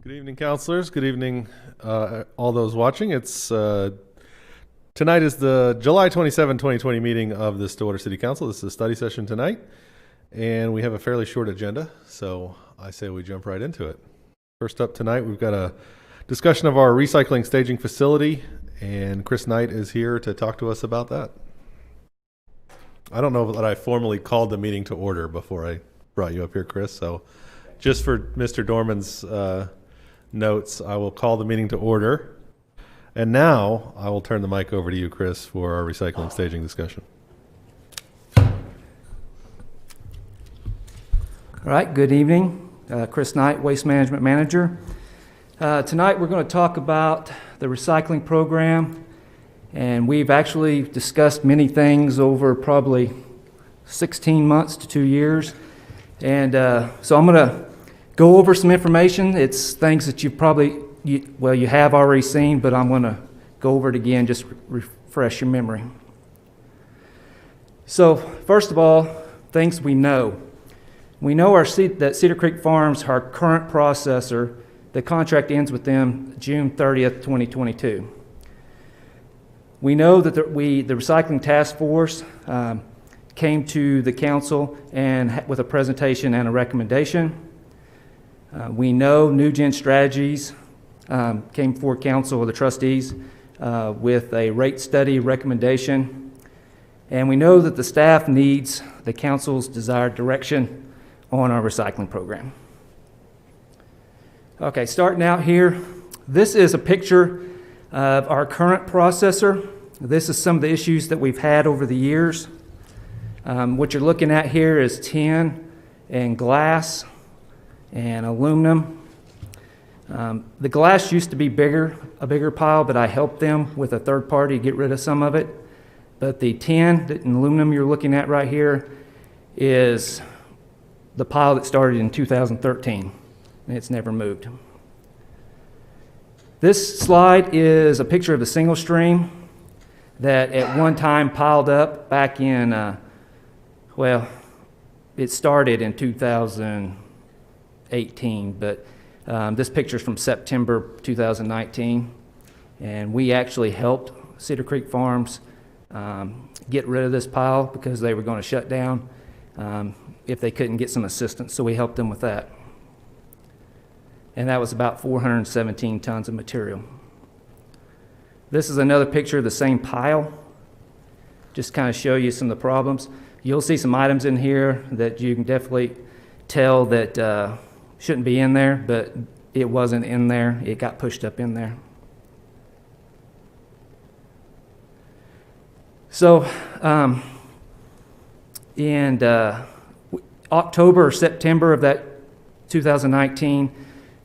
Good evening, counselors. Good evening, all those watching. Tonight is the July 27, 2020 meeting of the Stillwater City Council. This is a study session tonight, and we have a fairly short agenda, so I say we jump right into it. First up tonight, we've got a discussion of our recycling staging facility, and Chris Knight is here to talk to us about that. I don't know that I formally called the meeting to order before I brought you up here, Chris, so just for Mr. Dorman's notes, I will call the meeting to order. And now I will turn the mic over to you, Chris, for our recycling staging discussion. All right, good evening. Chris Knight, Waste Management Manager. Tonight we're going to talk about the recycling program, and we've actually discussed many things over probably 16 months to 2 years. And so I'm going to go over some information. It's things that you have already seen, but I'm going to go over it again, just refresh your memory. So first of all, things we know. We know that Cedar Creek Farms, our current processor, the contract ends with them June 30th, 2022. We know that the recycling task force came to the council and with a presentation and a recommendation. We know New Gen Strategies came before council or the trustees with a rate study recommendation. And we know that the staff needs the council's desired direction on our recycling program. Okay, starting out here, this is a picture of our current processor. This is some of the issues that we've had over the years. What you're looking at here is tin and glass and aluminum. The glass used to be a bigger pile, but I helped them with a third party to get rid of some of it. But the tin and aluminum you're looking at right here is the pile that started in 2013, and it's never moved. This slide is a picture of the single stream that at one time piled up back in, it started in 2018, but this picture is from September 2019, and we actually helped Cedar Creek Farms get rid of this pile because they were going to shut down if they couldn't get some assistance, so we helped them with that. And that was about 417 tons of material. This is another picture of the same pile, just kind of show you some of the problems. You'll see some items in here that you can definitely tell that shouldn't be in there, but it wasn't in there. It got pushed up in there. So in October or September of that 2019,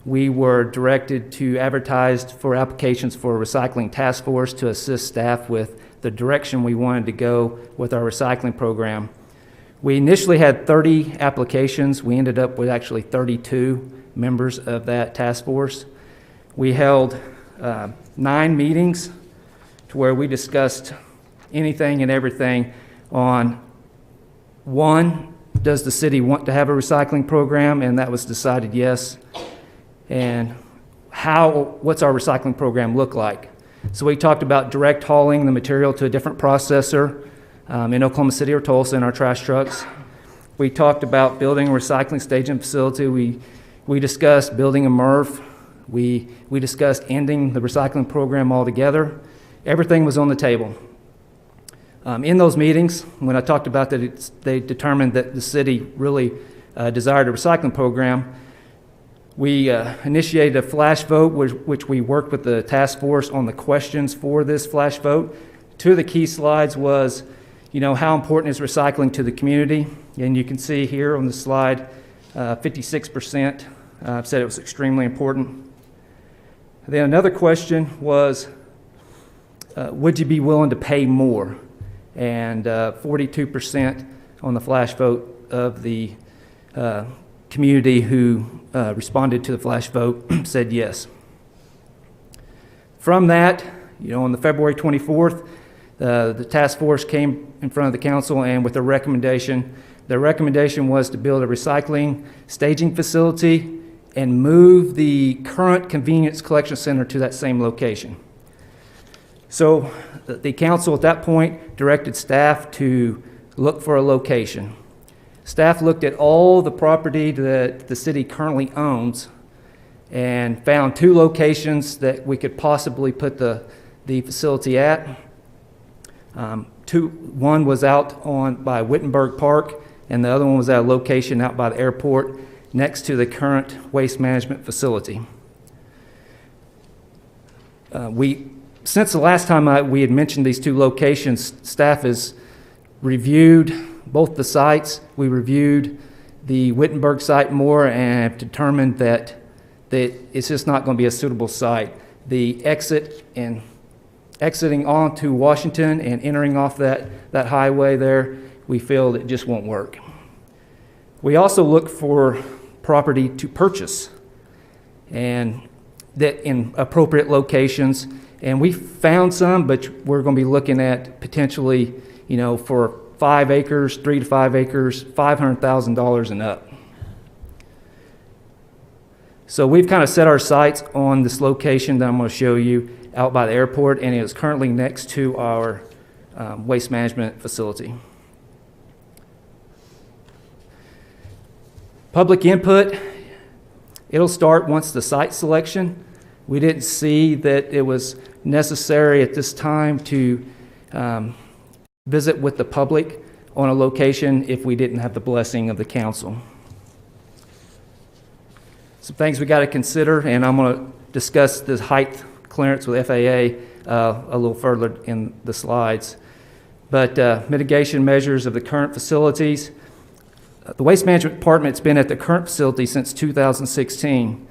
we were directed to advertise for applications for a recycling task force to assist staff with the direction we wanted to go with our recycling program. We initially had 30 applications. We ended up with actually 32 members of that task force. We held 9 meetings to where we discussed anything and everything on, one, does the city want to have a recycling program? And that was decided yes. And what's our recycling program look like? So we talked about direct hauling the material to a different processor in Oklahoma City or Tulsa in our trash trucks. We talked about building a recycling staging facility. We discussed building a MRF. We discussed ending the recycling program altogether. Everything was on the table. In those meetings, when I talked about that, they determined that the city really desired a recycling program. We initiated a flash vote, which we worked with the task force on the questions for this flash vote. 2 of the key slides was, how important is recycling to the community? And you can see here on the slide, 56% said it was extremely important. Then another question was, would you be willing to pay more? And 42% on the flash vote of the community who responded to the flash vote said yes. From that, on the February 24th, the task force came in front of the council and with a recommendation. The recommendation was to build a recycling staging facility and move the current convenience collection center to that same location. So the council at that point directed staff to look for a location. Staff looked at all the property that the city currently owns and found 2 locations that we could possibly put the facility at. One was out by Wittenberg Park, and the other one was at a location out by the airport next to the current waste management facility. Since the last time we had mentioned these 2 locations, staff has reviewed both the sites. We reviewed the Wittenberg site more and have determined that it's just not going to be a suitable site. The exiting onto Washington and entering off that highway there, we feel that it just won't work. We also look for property to purchase and that in appropriate locations, and we found some, but we're going to be looking at potentially, for 5 acres, 3 to 5 acres, $500,000 and up. So we've kind of set our sights on this location that I'm going to show you out by the airport, and it is currently next to our waste management facility. Public input, it'll start once the site selection. We didn't see that it was necessary at this time to visit with the public on a location if we didn't have the blessing of the council. Some things we got to consider, and I'm going to discuss this height clearance with FAA a little further in the slides. But mitigation measures of the current facilities. The Waste Management Department's been at the current facility since 2016,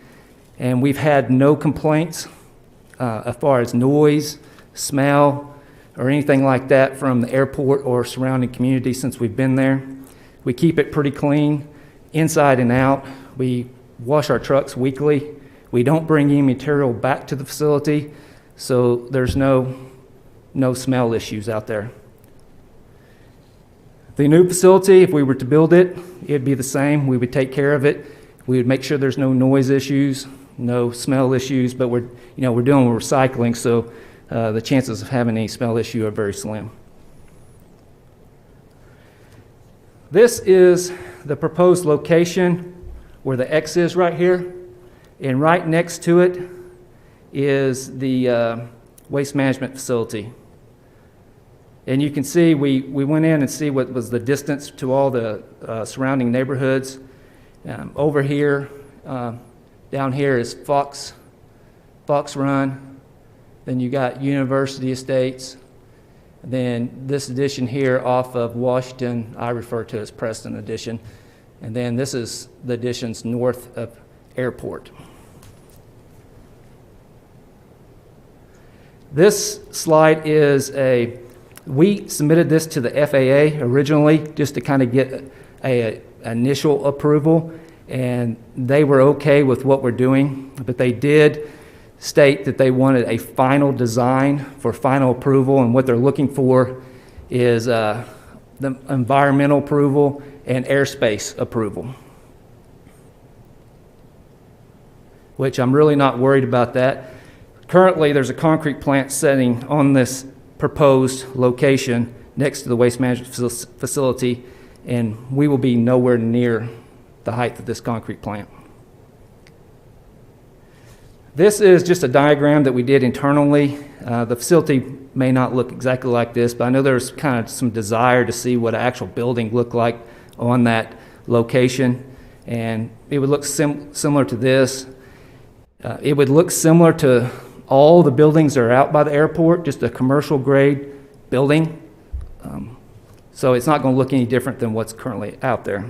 and we've had no complaints as far as noise, smell, or anything like that from the airport or surrounding community since we've been there. We keep it pretty clean, inside and out. We wash our trucks weekly. We don't bring any material back to the facility, so there's no smell issues out there. The new facility, if we were to build it, it'd be the same. We would take care of it. We would make sure there's no noise issues, no smell issues, but we're doing recycling, so the chances of having any smell issue are very slim. This is the proposed location where the X is right here, and right next to it is the waste management facility. And you can see we went in and see what was the distance to all the surrounding neighborhoods. Over here, down here is Fox Run. Then you got University Estates. Then this addition here off of Washington, I refer to as Preston Addition. And then this is the additions north of Airport. This slide is we submitted this to the FAA originally just to kind of get a initial approval, and they were okay with what we're doing, but they did state that they wanted a final design for final approval, and what they're looking for is the environmental approval and airspace approval, which I'm really not worried about that. Currently, there's a concrete plant setting on this proposed location next to the waste management facility, and we will be nowhere near the height of this concrete plant. This is just a diagram that we did internally. The facility may not look exactly like this, but I know there's kind of some desire to see what an actual building looked like on that location, and it would look similar to this. It would look similar to all the buildings that are out by the airport, just a commercial grade building. So it's not going to look any different than what's currently out there.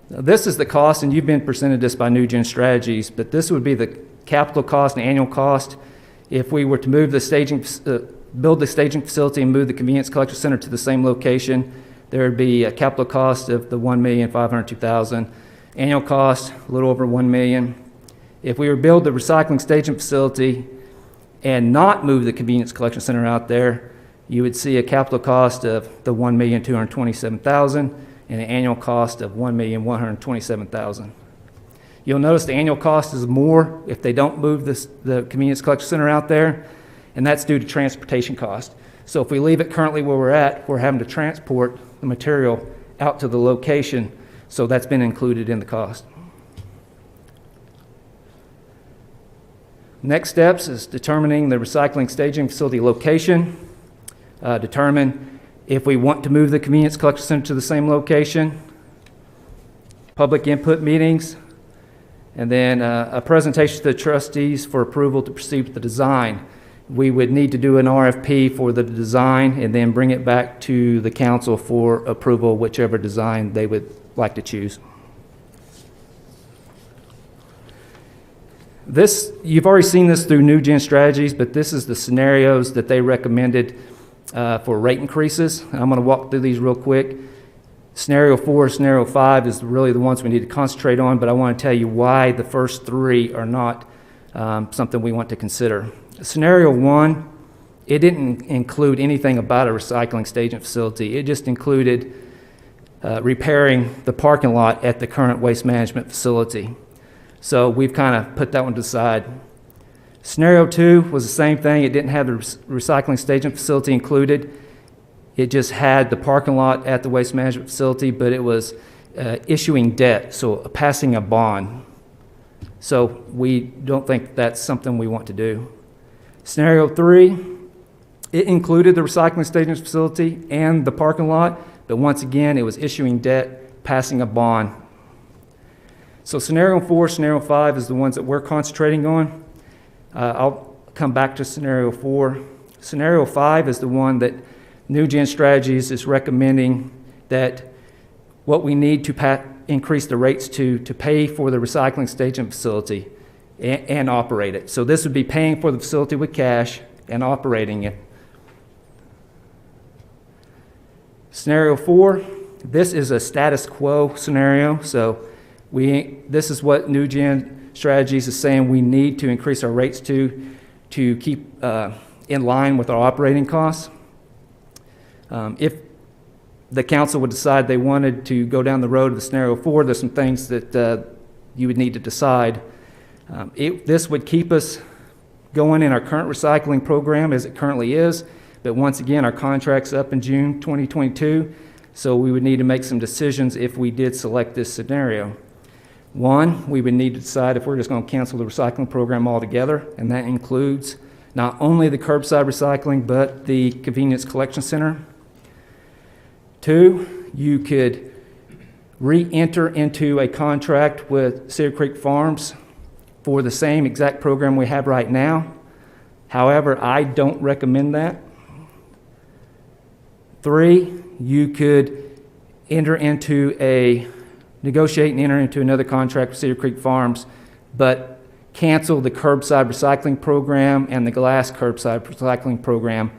Now, this is the cost, and you've been presented this by New Gen Strategies, but this would be the capital cost and annual cost. If we were to move the build the staging facility and move the convenience collection center to the same location, there would be a capital cost of the $1,502,000. Annual cost, a little over $1 million. If we were to build the recycling staging facility and not move the convenience collection center out there, you would see a capital cost of the $1,227,000, and an annual cost of $1,127,000. You'll notice the annual cost is more if they don't move the convenience collection center out there, and that's due to transportation cost. So if we leave it currently where we're at, we're having to transport the material out to the location, so that's been included in the cost. Next steps is determining the recycling staging facility location, determine if we want to move the convenience collection center to the same location, public input meetings, and then a presentation to the trustees for approval to proceed with the design. We would need to do an RFP for the design and then bring it back to the council for approval, whichever design they would like to choose. This, you've already seen this through New Gen Strategies, but this is the scenarios that they recommended for rate increases. I'm going to walk through these real quick. Scenario 4, Scenario 5 is really the ones we need to concentrate on, but I want to tell you why the first three are not something we want to consider. Scenario 1, it didn't include anything about a recycling staging facility. It just included repairing the parking lot at the current waste management facility. So we've kind of put that one to the side. Scenario 2 was the same thing. It didn't have the recycling staging facility included. It just had the parking lot at the waste management facility, but it was issuing debt, so passing a bond. So we don't think that's something we want to do. Scenario 3, it included the recycling staging facility and the parking lot, but once again, it was issuing debt, passing a bond. So Scenario 4, Scenario 5 is the ones that we're concentrating on. I'll come back to Scenario 4. Scenario 5 is the one that New Gen Strategies is recommending that what we need to increase the rates to pay for the recycling staging facility and operate it. So this would be paying for the facility with cash and operating it. Scenario 4, this is a status quo scenario. So this is what New Gen Strategies is saying we need to increase our rates to keep in line with our operating costs. If the council would decide they wanted to go down the road of the Scenario 4, there's some things that you would need to decide. This would keep us going in our current recycling program as it currently is, but once again, our contract's up in June 2022, so we would need to make some decisions if we did select this scenario. One, we would need to decide if we're just going to cancel the recycling program altogether, and that includes not only the curbside recycling, but the convenience collection center. 2, you could re-enter into a contract with Cedar Creek Farms for the same exact program we have right now. However, I don't recommend that. 3, you could negotiate and enter into another contract with Cedar Creek Farms, but cancel the curbside recycling program and the glass curbside recycling program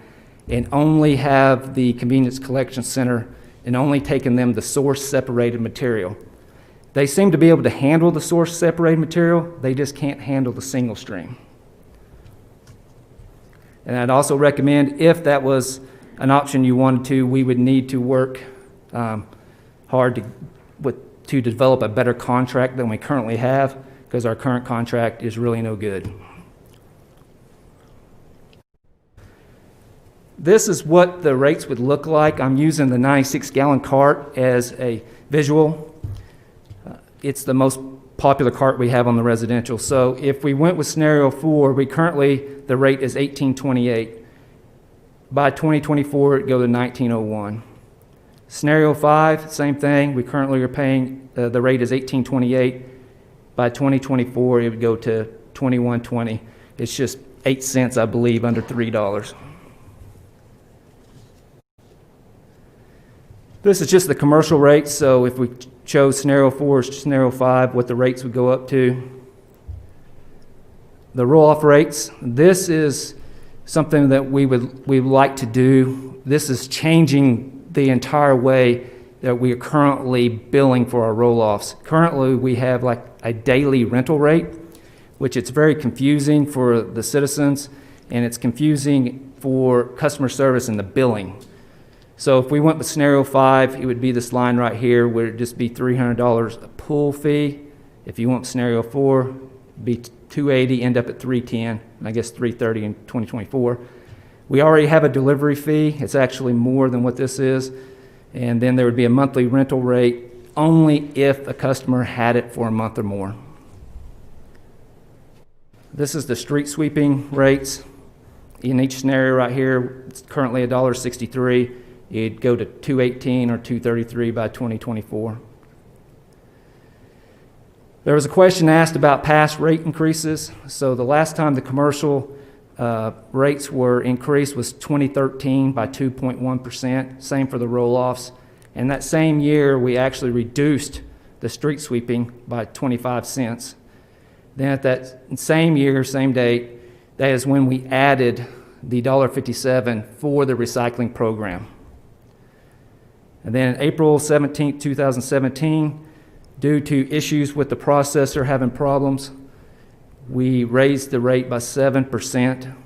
and only have the convenience collection center and only taking them the source separated material. They seem to be able to handle the source separated material, they just can't handle the single stream. And I'd also recommend, if that was an option you wanted to, we would need to work hard to develop a better contract than we currently have, because our current contract is really no good. This is what the rates would look like. I'm using the 96-gallon cart as a visual. It's the most popular cart we have on the residential. So if we went with Scenario 4, the rate is $18.28. By 2024, it'd go to $19.01. Scenario 5, same thing. We currently are paying, the rate is $18.28. By 2024, it would go to $21.20. It's just 8 cents, I believe, under $3. This is just the commercial rates. So if we chose Scenario 4 or Scenario 5, what the rates would go up to. The roll-off rates, this is something that we would like to do. This is changing the entire way that we are currently billing for our roll-offs. Currently, we have like a daily rental rate, which it's very confusing for the citizens, and it's confusing for customer service in the billing. So if we went with scenario 5, it would be this line right here where it'd just be $300 a pool fee. If you went with scenario 4, it'd be $280, end up at $310, and I guess $330 in 2024. We already have a delivery fee. It's actually more than what this is. And then there would be a monthly rental rate only if a customer had it for a month or more. This is the street sweeping rates. In each scenario right here, it's currently $1.63. It'd go to $2.18 or $2.33 by 2024. There was a question asked about past rate increases. So the last time the commercial rates were increased was 2013 by 2.1%. Same for the roll-offs. And that same year, we actually reduced the street sweeping by 25 cents. Then at that same year, same date, that is when we added the $1.57 for the recycling program. And then April 17, 2017, due to issues with the processor having problems, we raised the rate by 7%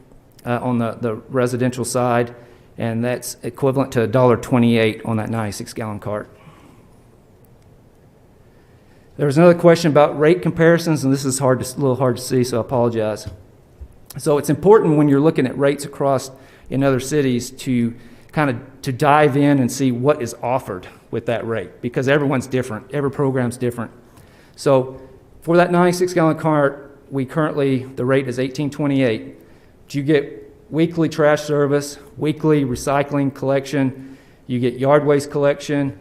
on the residential side, and that's equivalent to $1.28 on that 96-gallon cart. There was another question about rate comparisons, and this is a little hard to see, so I apologize. So it's important when you're looking at rates across in other cities to dive in and see what is offered with that rate, because everyone's different. Every program's different. So for that 96-gallon cart, the rate is $18.28. You get weekly trash service, weekly recycling collection, you get yard waste collection,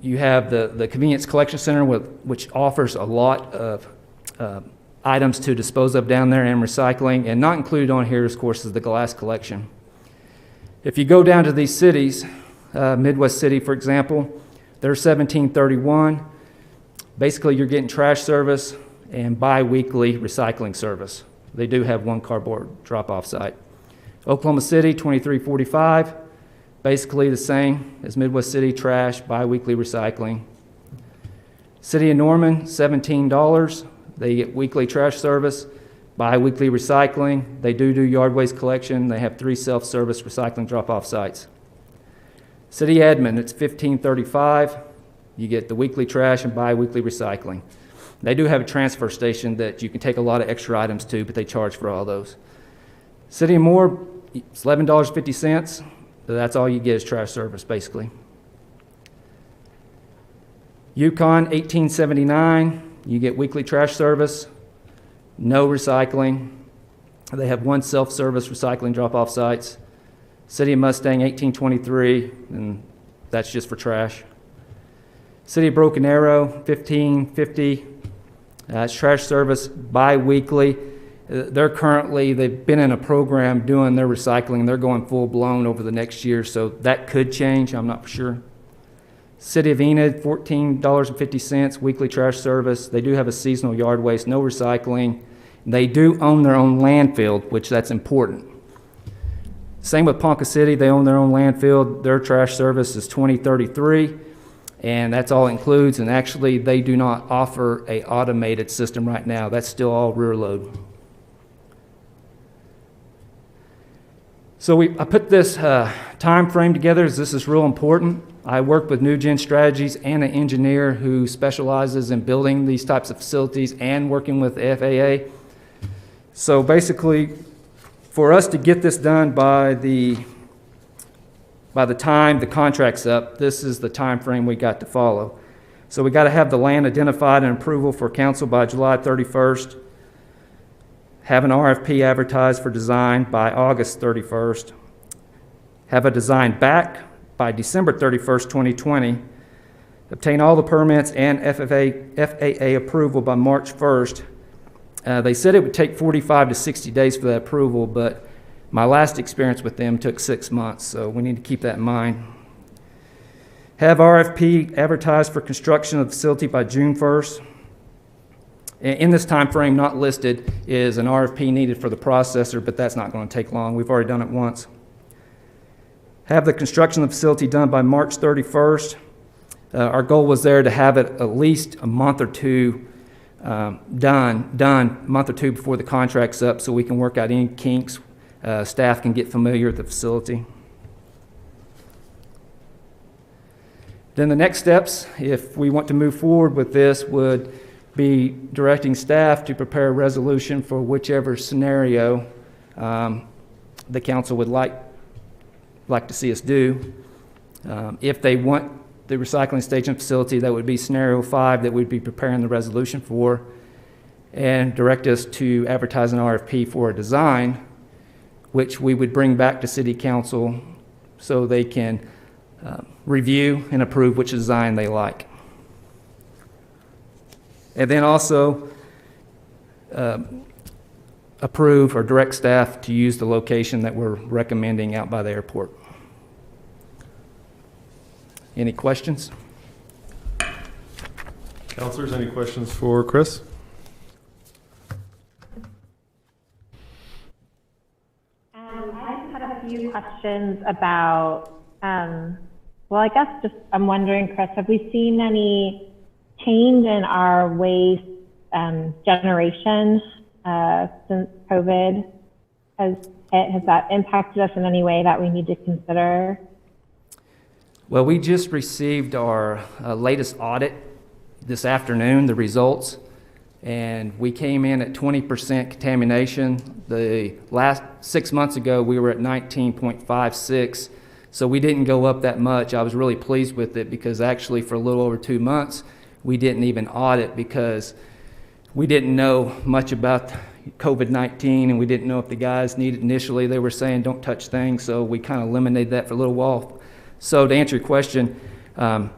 you have the convenience collection center which offers a lot of items to dispose of down there and recycling, and not included on here, of course, is the glass collection. If you go down to these cities, Midwest City, for example, they're $17.31. Basically, you're getting trash service and bi-weekly recycling service. They do have one cardboard drop-off site. Oklahoma City, $23.45. Basically the same as Midwest City, trash, bi-weekly recycling. City of Norman, $17. They get weekly trash service, bi-weekly recycling. They do yard waste collection. They have 3 self-service recycling drop-off sites. City Admin, it's $15.35. You get the weekly trash and bi-weekly recycling. They do have a transfer station that you can take a lot of extra items to, but they charge for all those. City of Moore, it's $11.50. So that's all you get is trash service, basically. Yukon, $18.79. You get weekly trash service, no recycling. They have 1 self-service recycling drop-off sites. City of Mustang, $18.23, and that's just for trash. City of Broken Arrow, $15.50. It's trash service bi-weekly. They've been in a program doing their recycling. They're going full-blown over the next year, so that could change. I'm not for sure. City of Enid, $14.50, weekly trash service. They do have a seasonal yard waste, no recycling. They do own their own landfill, which that's important. Same with Ponca City. They own their own landfill. Their trash service is $20.33, and that's all it includes. And actually, they do not offer an automated system right now. That's still all rear load. So I put this time frame together as this is real important. I work with New Gen Strategies and an engineer who specializes in building these types of facilities and working with the FAA. So basically, for us to get this done by the time the contract's up, this is the time frame we got to follow. So we got to have the land identified and approval for council by July 31st. Have an RFP advertised for design by August 31st. Have a design back by December 31st, 2020. Obtain all the permits and FAA approval by March 1st. They said it would take 45 to 60 days for that approval, but my last experience with them took 6 months, so we need to keep that in mind. Have RFP advertised for construction of the facility by June 1st. In this time frame, not listed, is an RFP needed for the processor, but that's not going to take long. We've already done it once. Have the construction of the facility done by March 31st. Our goal was there to have it at least a month or two done a month or two before the contract's up so we can work out any kinks. Staff can get familiar with the facility. Then the next steps, if we want to move forward with this, would be directing staff to prepare a resolution for whichever scenario the council would like to see us do. If they want the recycling station facility, that would be scenario 5 that we'd be preparing the resolution for, and direct us to advertise an RFP for a design, which we would bring back to City Council so they can review and approve which design they like. And then also approve or direct staff to use the location that we're recommending out by the airport. Any questions? Counselors, any questions for Chris? I just had a few questions about, well, I guess just I'm wondering, Chris, have we seen any change in our waste generation since COVID has hit? Has that impacted us in any way that we need to consider? Well, we just received our latest audit this afternoon, the results, and we came in at 20% contamination. The last 6 months ago, we were at 19.56, so we didn't go up that much. I was really pleased with it because actually for a little over 2 months, we didn't even audit because we didn't know much about COVID-19 and we didn't know if the guys needed initially. They were saying don't touch things, so we kind of eliminated that for a little while. So to answer your question, our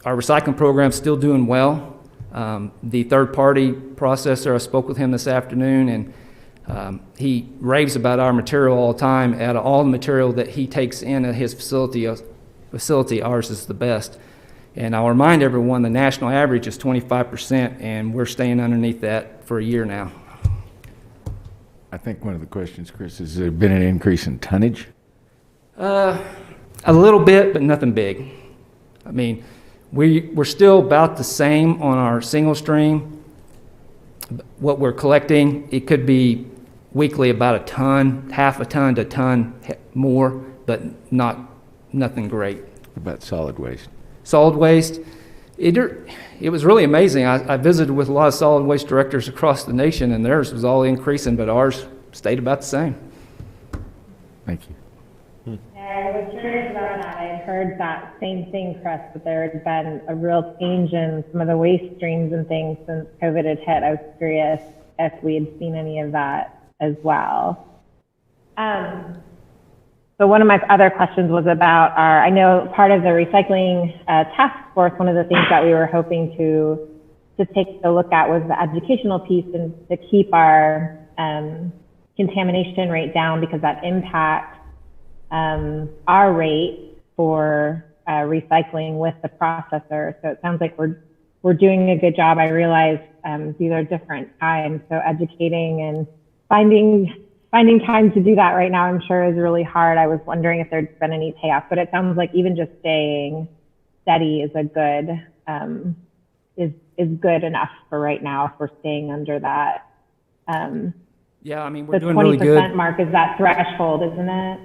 recycling program's still doing well. The third-party processor, I spoke with him this afternoon, and he raves about our material all the time. Out of all the material that he takes in at his facility, ours is the best. And I'll remind everyone the national average is 25%, and we're staying underneath that for a year now. I think one of the questions, Chris, has there been an increase in tonnage? A little bit, but nothing big. I mean, we're still about the same on our single stream. What we're collecting, it could be weekly about a ton, half a ton to a ton more, but nothing great. What about solid waste? Solid waste, it was really amazing. I visited with a lot of solid waste directors across the nation, and theirs was all increasing, but ours stayed about the same. Thank you. I was curious about that. I had heard that same thing, Chris, that there had been a real change in some of the waste streams and things since COVID had hit. I was curious if we had seen any of that as well. So one of my other questions was about I know part of the recycling task force, one of the things that we were hoping to take a look at was the educational piece and to keep our contamination rate down, because that impacts our rate for recycling with the processor. So it sounds like we're doing a good job. I realize these are different times, so educating and finding time to do that right now, I'm sure, is really hard. I was wondering if there'd been any payoff, but it sounds like even just staying steady is a good is good enough for right now if we're staying under that. Yeah, I mean, we're doing really good. The 20% mark is that threshold, isn't it?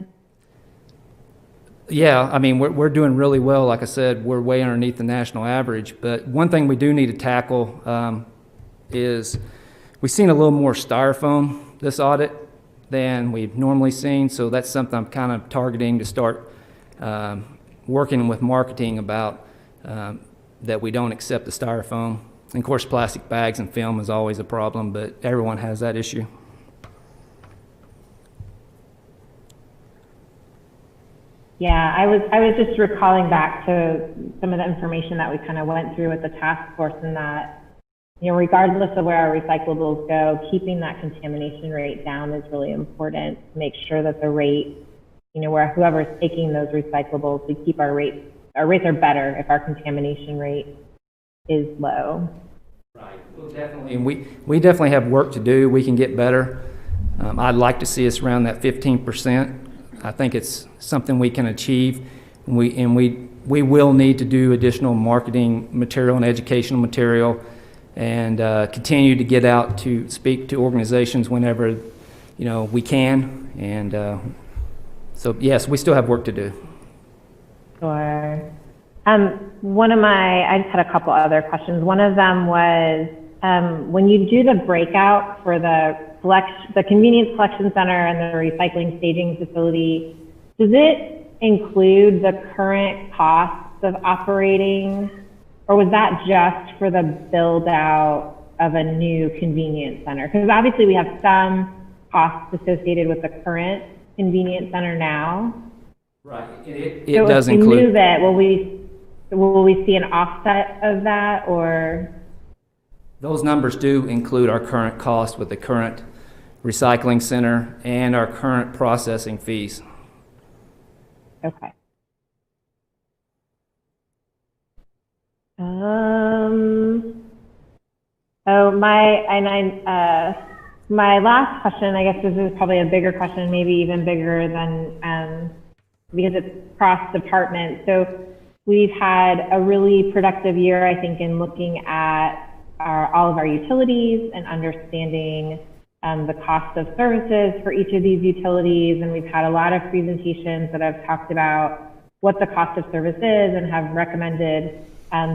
Yeah, I mean, we're doing really well. Like I said, we're way underneath the national average. But one thing we do need to tackle is we've seen a little more styrofoam this audit than we've normally seen. So that's something I'm kind of targeting to start working with marketing about, that we don't accept the styrofoam. And of course, plastic bags and film is always a problem, but everyone has that issue. Yeah, I was just recalling back to some of the information that we kind of went through with the task force, and that, you know, regardless of where our recyclables go, keeping that contamination rate down is really important to make sure that the rate, you know, where whoever's taking those recyclables, we keep our rates are better if our contamination rate is low. Right. Well, definitely. And we definitely have work to do. We can get better. I'd like to see us around that 15%. I think it's something we can achieve. We will need to do additional marketing material and educational material, and continue to get out to speak to organizations whenever, you know, we can. And so yes, we still have work to do. Sure. I just had a couple other questions. One of them was, when you do the breakout for the convenience collection center and the recycling staging facility, does it include the current costs of operating, or was that just for the build out of a new convenience center? Because obviously we have some costs associated with the current convenience center now. Right. It does include. If we move it, will we see an offset of that, or? Those numbers do include our current cost with the current recycling center and our current processing fees. Okay. My last question, I guess this is probably a bigger question, maybe even bigger than, because it's cross department. So we've had a really productive year, I think, in looking at all of our utilities and understanding the cost of services for each of these utilities. And we've had a lot of presentations that have talked about what the cost of service is and have recommended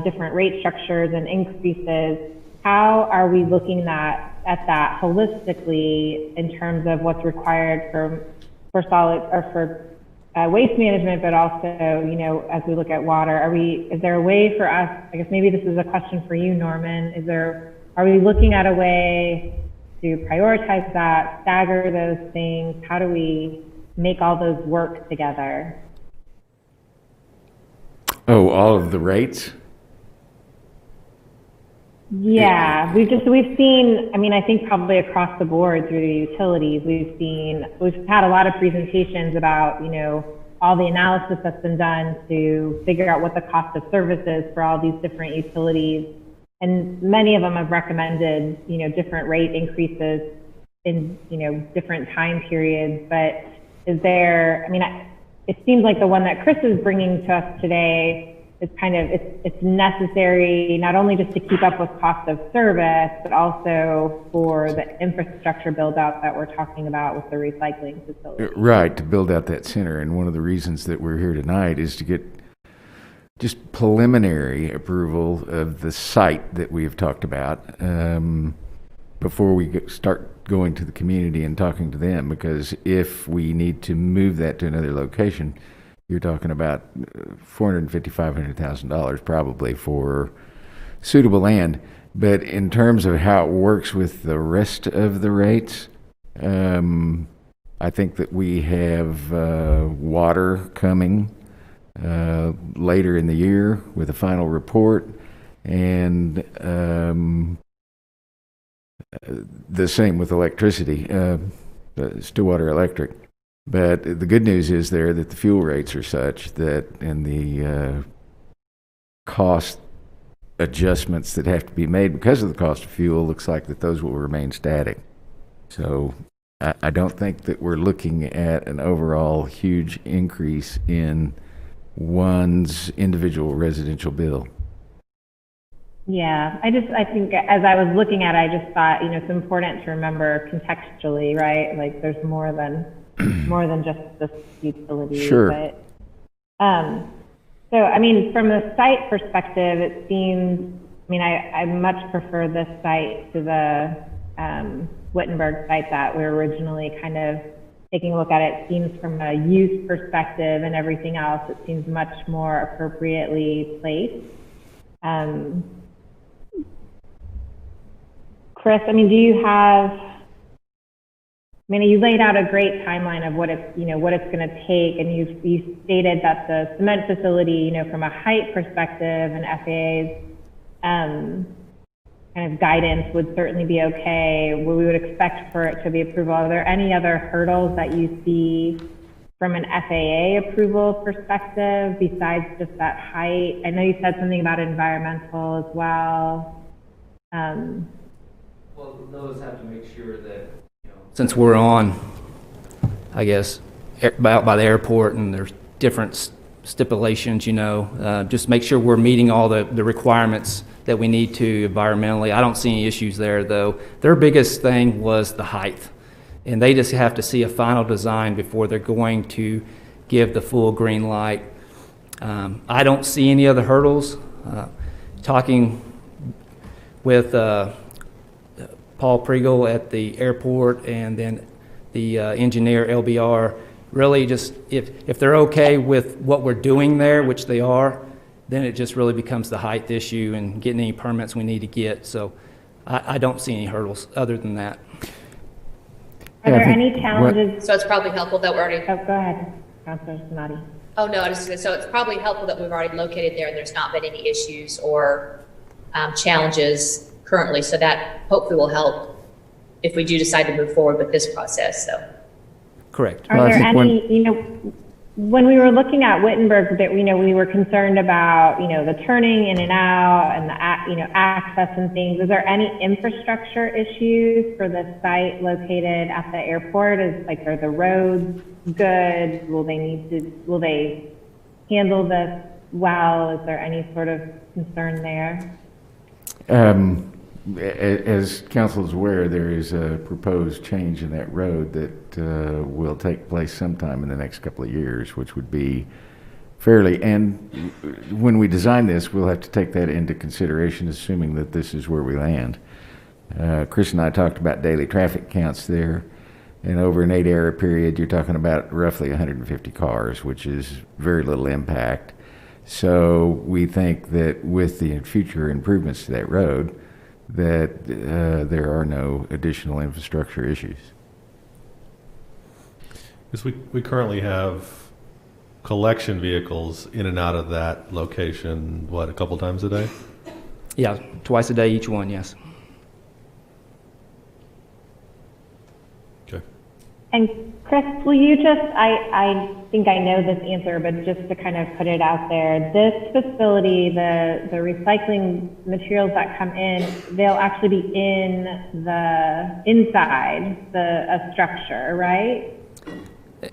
different rate structures and increases. How are we looking at that holistically in terms of what's required for solid or for waste management, but also, you know, as we look at water, is there a way for us, I guess maybe this is a question for you, Norman, are we looking at a way to prioritize that, stagger those things? How do we make all those work together? Oh, all of the rates? Yeah, we've seen, I mean, I think probably across the board through the utilities, we've had a lot of presentations about, you know, all the analysis that's been done to figure out what the cost of service is for all these different utilities. And many of them have recommended, you know, different rate increases in, you know, different time periods. But is there, I mean, it seems like the one that Chris is bringing to us today, it's necessary not only just to keep up with cost of service, but also for the infrastructure build out that we're talking about with the recycling facility. Right, to build out that center. And one of the reasons that we're here tonight is to get just preliminary approval of the site that we've talked about before we start going to the community and talking to them. Because if we need to move that to another location, you're talking about $450,000, $500,000 probably for suitable land. But in terms of how it works with the rest of the rates, I think that we have water coming later in the year with a final report, and the same with electricity, Stillwater Electric. But the good news is there that the fuel rates are such that, and the cost adjustments that have to be made because of the cost of fuel, looks like that those will remain static. So I don't think that we're looking at an overall huge increase in one's individual residential bill. Yeah, I think as I was looking at it, I just thought, you know, it's important to remember contextually, right? Like there's more than just this utility. Sure. But, so, I mean, from the site perspective, it seems, I mean, I much prefer this site to the Wittenberg site that we were originally kind of taking a look at. It seems from a use perspective and everything else, it seems much more appropriately placed. Chris, I mean, you laid out a great timeline of what it's going to take, and you stated that the cement facility, you know, from a height perspective and FAA's kind of guidance would certainly be okay. We would expect for it to be approval. Are there any other hurdles that you see from an FAA approval perspective besides just that height? I know you said something about environmental as well. Well, those have to make sure that, you know, since we're on, I guess, out by the airport, and there's different stipulations, you know, just make sure we're meeting all the requirements that we need to environmentally. I don't see any issues there, though. Their biggest thing was the height, and they just have to see a final design before they're going to give the full green light. I don't see any other hurdles. Talking with Paul Pregel at the airport and then the engineer LBR, really just if they're okay with what we're doing there, which they are, then it just really becomes the height issue and getting any permits we need to get. So I don't see any hurdles other than that. Are there any challenges? So it's probably helpful that we're already. Oh, go ahead, Councilor Sinati. Oh, no, so it's probably helpful that we've already located there and there's not been any issues or challenges currently. So that hopefully will help if we do decide to move forward with this process. So. Correct. Are there any, when we were looking at Wittenberg, that we were concerned about, the turning in and out and the, access and things. Is there any infrastructure issues for the site located at the airport? Are the roads good? Will they handle this well? Is there any sort of concern there? As council is aware, there is a proposed change in that road that will take place sometime in the next couple of years, which would be fairly, and when we design this, we'll have to take that into consideration, assuming that this is where we land. Chris and I talked about daily traffic counts there, and over an 8-hour period, you're talking about roughly 150 cars, which is very little impact. So we think that with the future improvements to that road, that there are no additional infrastructure issues. Because we currently have collection vehicles in and out of that location, a couple times a day? Yeah, twice a day each one, yes. Okay. And Chris, will you just, I think I know this answer, but just to kind of put it out there, this facility, the recycling materials that come in, they'll actually be inside a structure, right?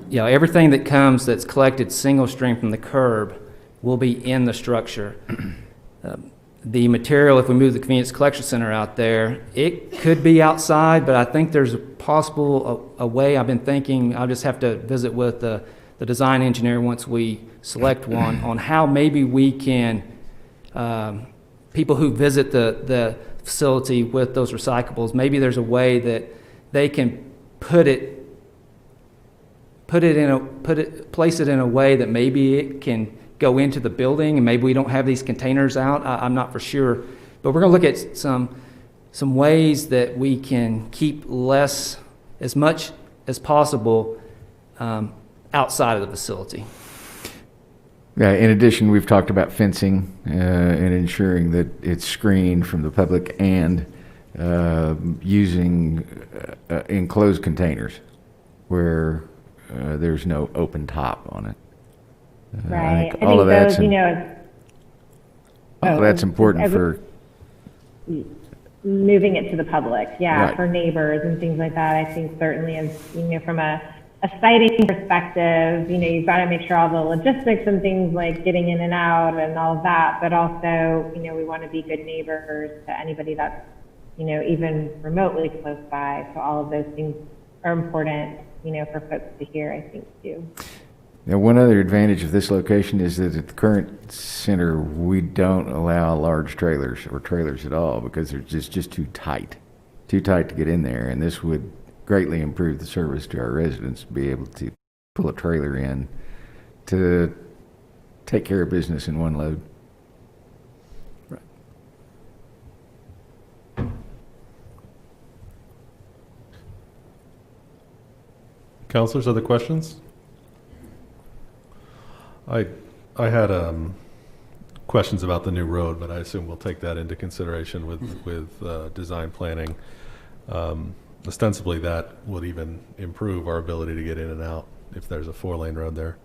Yeah, everything that comes that's collected single stream from the curb will be in the structure. The material, if we move the convenience collection center out there, it could be outside, but I think there's a way. I've been thinking, I'll just have to visit with the design engineer once we select one on how maybe we can, people who visit the facility with those recyclables, maybe there's a way that they can place it in a way that maybe it can go into the building, and maybe we don't have these containers out. I'm not for sure, but we're going to look at some ways that we can keep as much as possible outside of the facility. Yeah, in addition, we've talked about fencing and ensuring that it's screened from the public and using enclosed containers where there's no open top on it. Right. I think all of that's that's important for moving it to the public. Yeah, right. For neighbors and things like that. I think certainly as, from a siting perspective, you've got to make sure all the logistics and things like getting in and out and all of that, but also, we want to be good neighbors to anybody that's, even remotely close by. So all of those things are important, for folks to hear, I think, too. Now, one other advantage of this location is that at the current center, we don't allow large trailers or trailers at all because they're just too tight to get in there. And this would greatly improve the service to our residents to be able to pull a trailer in to take care of business in one load. Right. Councilors, other questions? I had questions about the new road, but I assume we'll take that into consideration with design planning. Ostensibly, that would even improve our ability to get in and out if there's a 4-lane road there.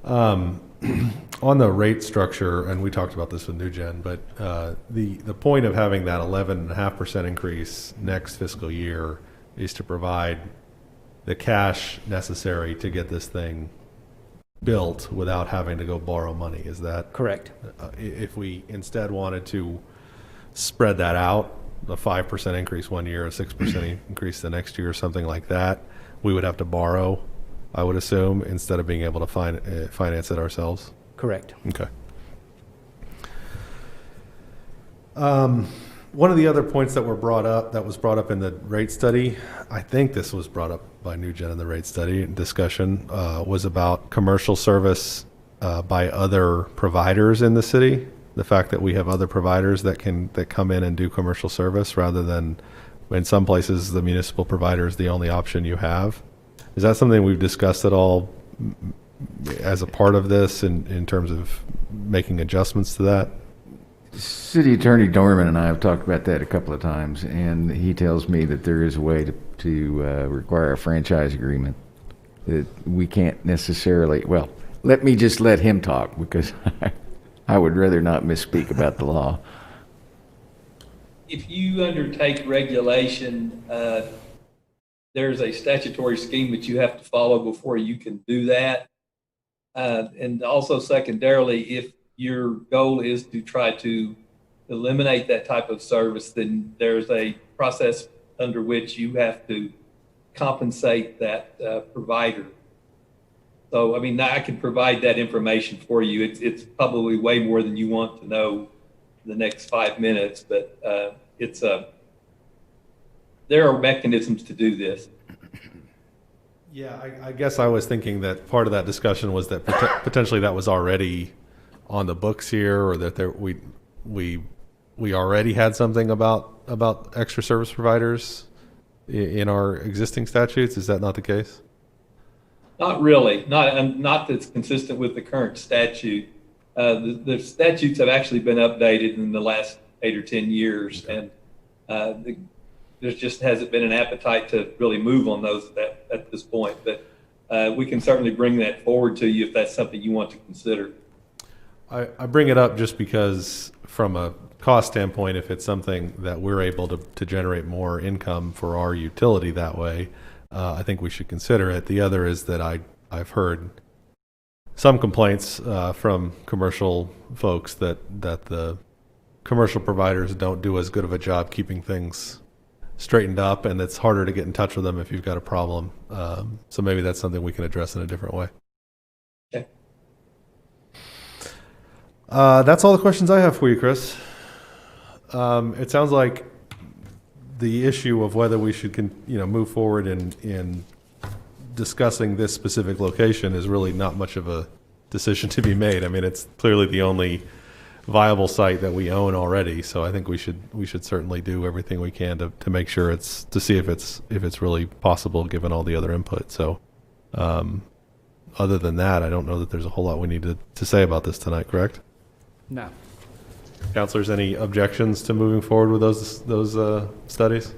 On the rate structure, and we talked about this with NewGen, but the point of having that 11.5% increase next fiscal year is to provide the cash necessary to get this thing built without having to go borrow money. Is that correct? If we instead wanted to spread that out, a 5% increase one year, a 6% increase the next year, something like that, we would have to borrow, I would assume, instead of being able to finance it ourselves. Correct. Okay. One of the other points that was brought up in the rate study, I think this was brought up by Nugent in the rate study discussion, was about commercial service by other providers in the city. The fact that we have other providers that come in and do commercial service rather than, in some places, the municipal provider is the only option you have. Is that something we've discussed at all as a part of this in terms of making adjustments to that? City Attorney Dorman and I have talked about that a couple of times, and he tells me that there is a way to require a franchise agreement. That we can't necessarily, well, let me just let him talk because I would rather not misspeak about the law. If you undertake regulation, there's a statutory scheme that you have to follow before you can do that. And also secondarily, if your goal is to try to eliminate that type of service, then there's a process under which you have to compensate that provider. So, I mean, I can provide that information for you. It's probably way more than you want to know in the next 5 minutes, but there are mechanisms to do this. Yeah, I guess I was thinking that part of that discussion was that potentially that was already on the books here, or that we already had something about extra service providers in our existing statutes. Is that not the case? Not really. Not that's consistent with the current statute. The statutes have actually been updated in the last 8 or 10 years, and there just hasn't been an appetite to really move on those at this point. But we can certainly bring that forward to you if that's something you want to consider. I bring it up just because from a cost standpoint, if it's something that we're able to generate more income for our utility that way, I think we should consider it. The other is that I've heard some complaints from commercial folks that the commercial providers don't do as good of a job keeping things straightened up, and it's harder to get in touch with them if you've got a problem. So maybe that's something we can address in a different way. Okay. That's all the questions I have for you, Chris. It sounds like the issue of whether we should move forward in discussing this specific location is really not much of a decision to be made. I mean, it's clearly the only viable site that we own already, so I think we should certainly do everything we can to make sure to see if it's really possible given all the other input. So other than that, I don't know that there's a whole lot we need to say about this tonight, correct? No. Counselors, any objections to moving forward with those studies?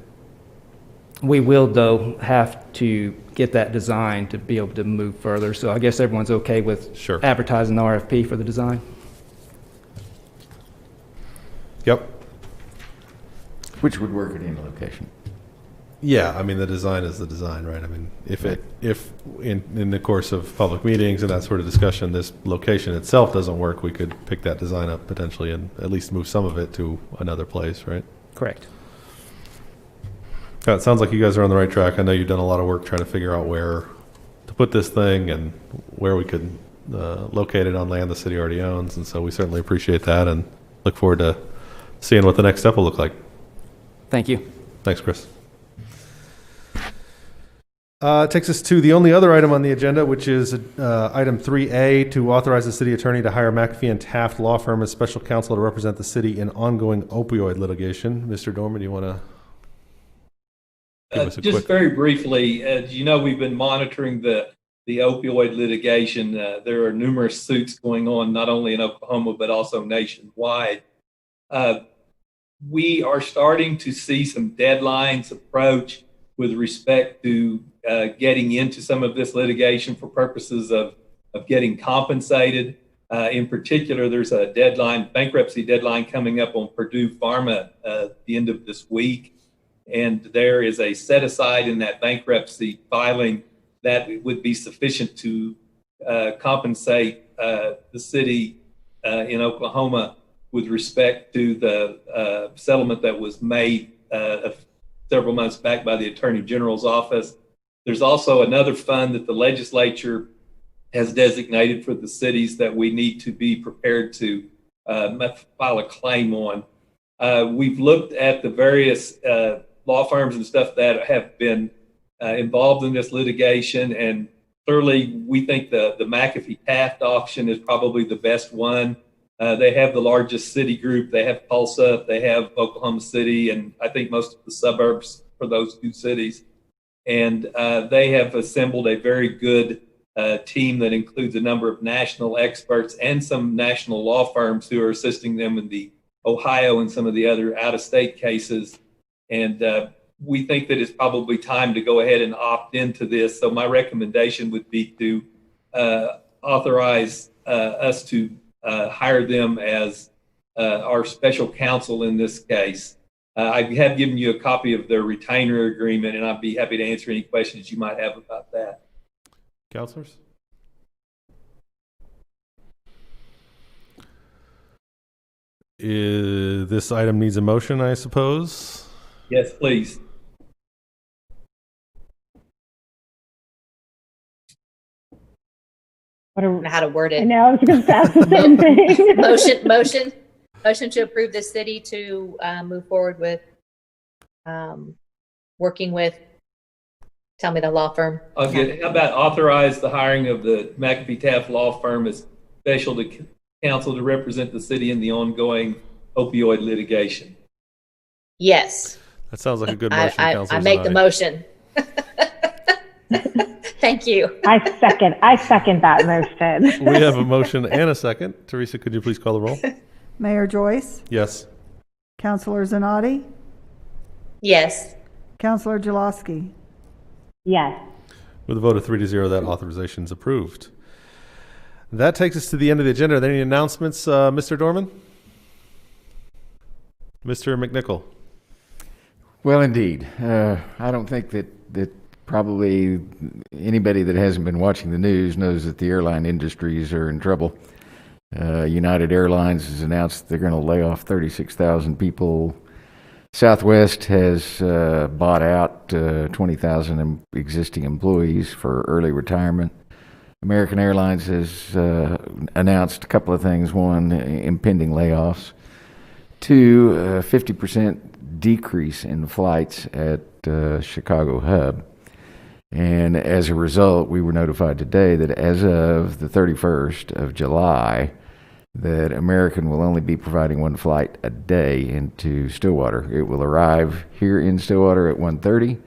We will, though, have to get that design to be able to move further. So I guess everyone's okay with Sure. advertising the RFP for the design? Yep. Which would work at any location. Yeah, I mean, the design is the design, right? I mean, if in the course of public meetings and that sort of discussion, this location itself doesn't work, we could pick that design up potentially and at least move some of it to another place, right? Correct. It sounds like you guys are on the right track. I know you've done a lot of work trying to figure out where to put this thing and where we could locate it on land the city already owns, and so we certainly appreciate that and look forward to seeing what the next step will look like. Thank you. Thanks, Chris. Takes us to the only other item on the agenda, which is item 3A, to authorize the city attorney to hire McAfee and Taft Law Firm as special counsel to represent the city in ongoing opioid litigation. Mr. Dorman, do you want to give us a just quick... very briefly, as you know, we've been monitoring the opioid litigation. There are numerous suits going on, not only in Oklahoma, but also nationwide. We are starting to see some deadlines approach with respect to getting into some of this litigation for purposes of getting compensated. In particular, there's a bankruptcy deadline coming up on Purdue Pharma at the end of this week. And there is a set aside in that bankruptcy filing that would be sufficient to compensate the city in Oklahoma with respect to the settlement that was made several months back by the Attorney General's office. There's also another fund that the legislature has designated for the cities that we need to be prepared to file a claim on. We've looked at the various law firms and stuff that have been involved in this litigation, and clearly we think the McAfee-Taft auction is probably the best one. They have the largest city group. They have Tulsa, they have Oklahoma City, and I think most of the suburbs for those two cities. And they have assembled a very good team that includes a number of national experts and some national law firms who are assisting them in the Ohio and some of the other out-of-state cases. And we think that it's probably time to go ahead and opt into this. So my recommendation would be to authorize us to hire them as our special counsel in this case. I have given you a copy of their retainer agreement, and I'd be happy to answer any questions you might have about that. Counselors? This item needs a motion, I suppose. Yes, please. I don't know how to word I it. know, I was going to ask the same thing. Motion to approve the city to move forward with working with, tell me the law firm. How about authorize the hiring of the McAfee-Taft law firm as special counsel to represent the city in the ongoing opioid litigation? Yes. That sounds like a good motion, I Counselor make the Zanotti. motion. Thank you. I second that motion. We have a motion and a second. Teresa, could you please call the roll? Mayor Joyce, Yes. Councilor Zanotti, Yes. Councilor Jaloski. Yes. With a vote of 3-0, that authorization is approved. That takes us to the end of the agenda. Are there any announcements, Mr. Dorman? Mr. McNichol? Well, indeed. I don't think that probably anybody that hasn't been watching the news knows that the airline industries are in trouble. United Airlines has announced they're going to lay off 36,000 people. Southwest has bought out 20,000 existing employees for early retirement. American Airlines has announced a couple of things. One, impending layoffs. Two, 50% decrease in flights at Chicago hub. And as a result, we were notified today that as of the 31st of July, that American will only be providing one flight a day into Stillwater. It will arrive here in Stillwater at 1:30,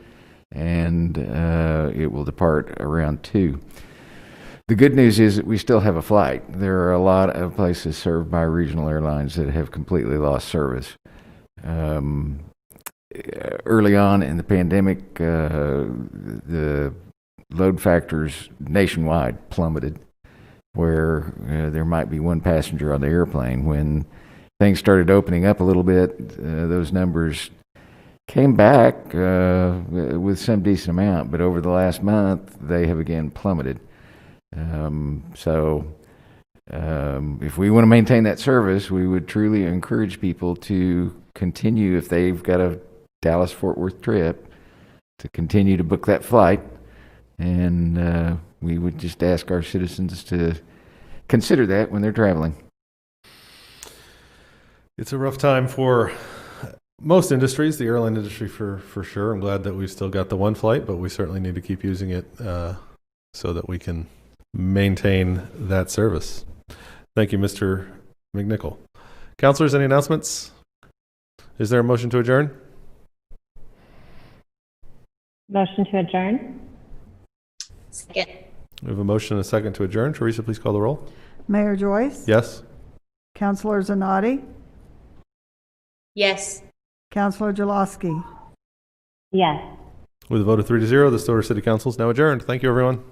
and it will depart around 2. The good news is that we still have a flight. There are a lot of places served by regional airlines that have completely lost service. Early on in the pandemic, the load factors nationwide plummeted, where there might be one passenger on the airplane. When things started opening up a little bit, those numbers came back with some decent amount, but over the last month, they have again plummeted. So if we want to maintain that service, we would truly encourage people to continue, if they've got a Dallas-Fort Worth trip, to continue to book that flight. And we would just ask our citizens to consider that when they're traveling. It's a rough time for most industries, the airline industry for sure. I'm glad that we've still got the one flight, but we certainly need to keep using it so that we can maintain that service. Thank you, Mr. McNichol. Councilors, any announcements? Is there a motion to adjourn? Motion to adjourn? Second. We have a motion and a second to adjourn. Teresa, please call the roll. Mayor Joyce, Yes. Councilor Zanotti, Yes. Councilor Jaloski. Yes. With a vote of 3-0, the Stillwater City Council is now adjourned. Thank you, everyone.